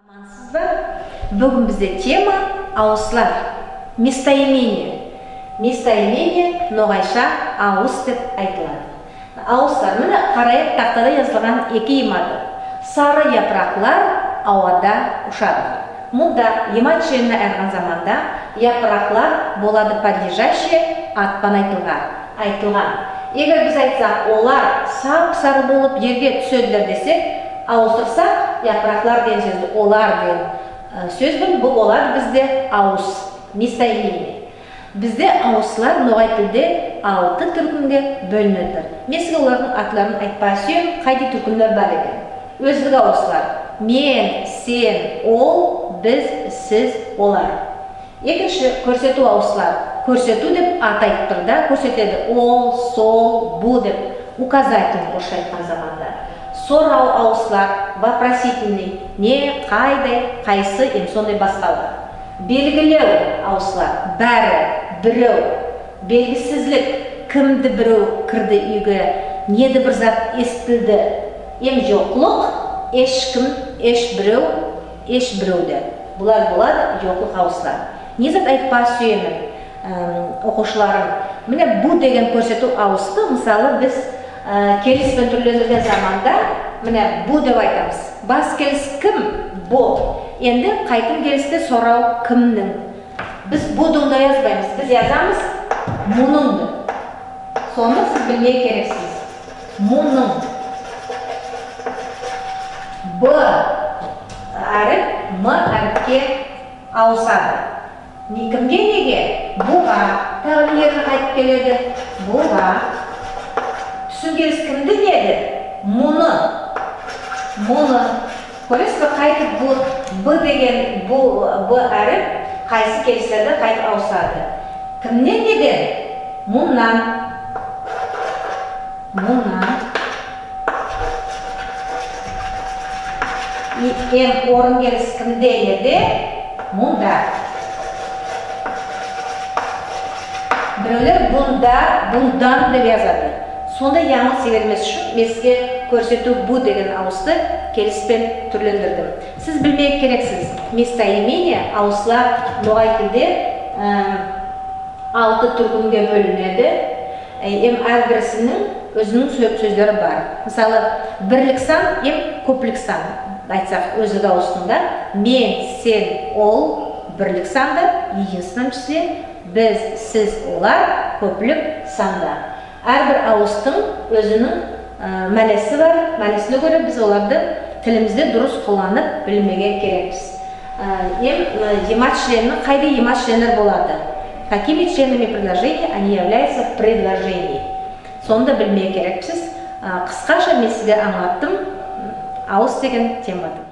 Амансыз ба? Бүгін бізде тема ауызлар. Местоимение. Местоимение ноғайша ауыз деп айтылады. Ауызлар, міне қарайып тақтада жазылған екі имады. Сары япырақлар ауада ұшады. Мұнда имат шеніне әрған заманда япырақлар болады падежащие атпан айтылған. Егер біз айтсақ, олар сап-сары болып жерге түсөділер десек, ауыстырсақ, япырақлар деген сөзді олар деген сөзбен, бұл олар бізде ауыз, местоимение. Бізде ауызлар ноғай тілде 6 түркінге бөлінеді. Мен сізге олардың атларын айтпай сүйем, қайда түркінлер бар екен. Өздік ауызлар. Мен, сен, ол, біз, сіз, олар. Екінші көрсету ауызлар. Көрсету деп ат айттырда көрсетеді. Ол, сол, бұ деп указательный орысша айтқан заманда. Сорау ауызлар, вопросительный, не, қайдай, қайсы, сондай басқалар. Белгілеу ауызлар, бәрі, біреу, белгісізлік, кімді біреу кірді үйге, неді бір зат естілді, жоқлық, ешкім, еш біреуді. Бұлар болады жоқлық ауызлар. Не зат айтпа сүйемін оқушыларым. Міне бұ деген көрсету ауызды, мысалы біз келіспен түрлендірген заманда, міне бұ деп айтамыз. Бас келіс кім? Бұ. Енді қайтын келісте сорау кімнің? Біз бұдыңды язбаймыз. Біз язамыз мұныңды. Соны сіз білмей керексіз. Мұның. Б әріп, М әріпке ауысады. Кімге неге? Бұға. Тағы ерін қайтып келеді. Бұға. Түсін келіс кімді деді? Мұны. Көресіз бі қайтып бұ деген бұ әріп қайсы келістерді қайтып ауысады. Кімнен деген? Мұннан. Орын келіс кімде еді? Мұнда. Біреулер бұндан деп жазады. Сонда яңыл себермес үшін меске көрсету бұ деген ауызды келіспен түрлендірдім. Сіз білмек керексіз. Местоимение ауызлар ноғай тілде 6 түркінге бөлінеді. Әрбірісінің өзінің сөздері бар. Мысалы, бірлік сан, көплік сан. Айтсақ, өзігі ауызында мен, сен, ол бірлік санда, единственном числе, біз, сіз, олар көплік санда. Әрбір ауыздың өзінің мәлесі бар. Мәлесіне көре біз оларды тілімізде дұрыс қолданып білмеген керекпіз. Емат членінің қайда емат членер болады? Какими членами предложения они являются в предложении? Сонда білмеген керекпіз. Қысқаша мен сізге аңлаттым ауыз деген темады.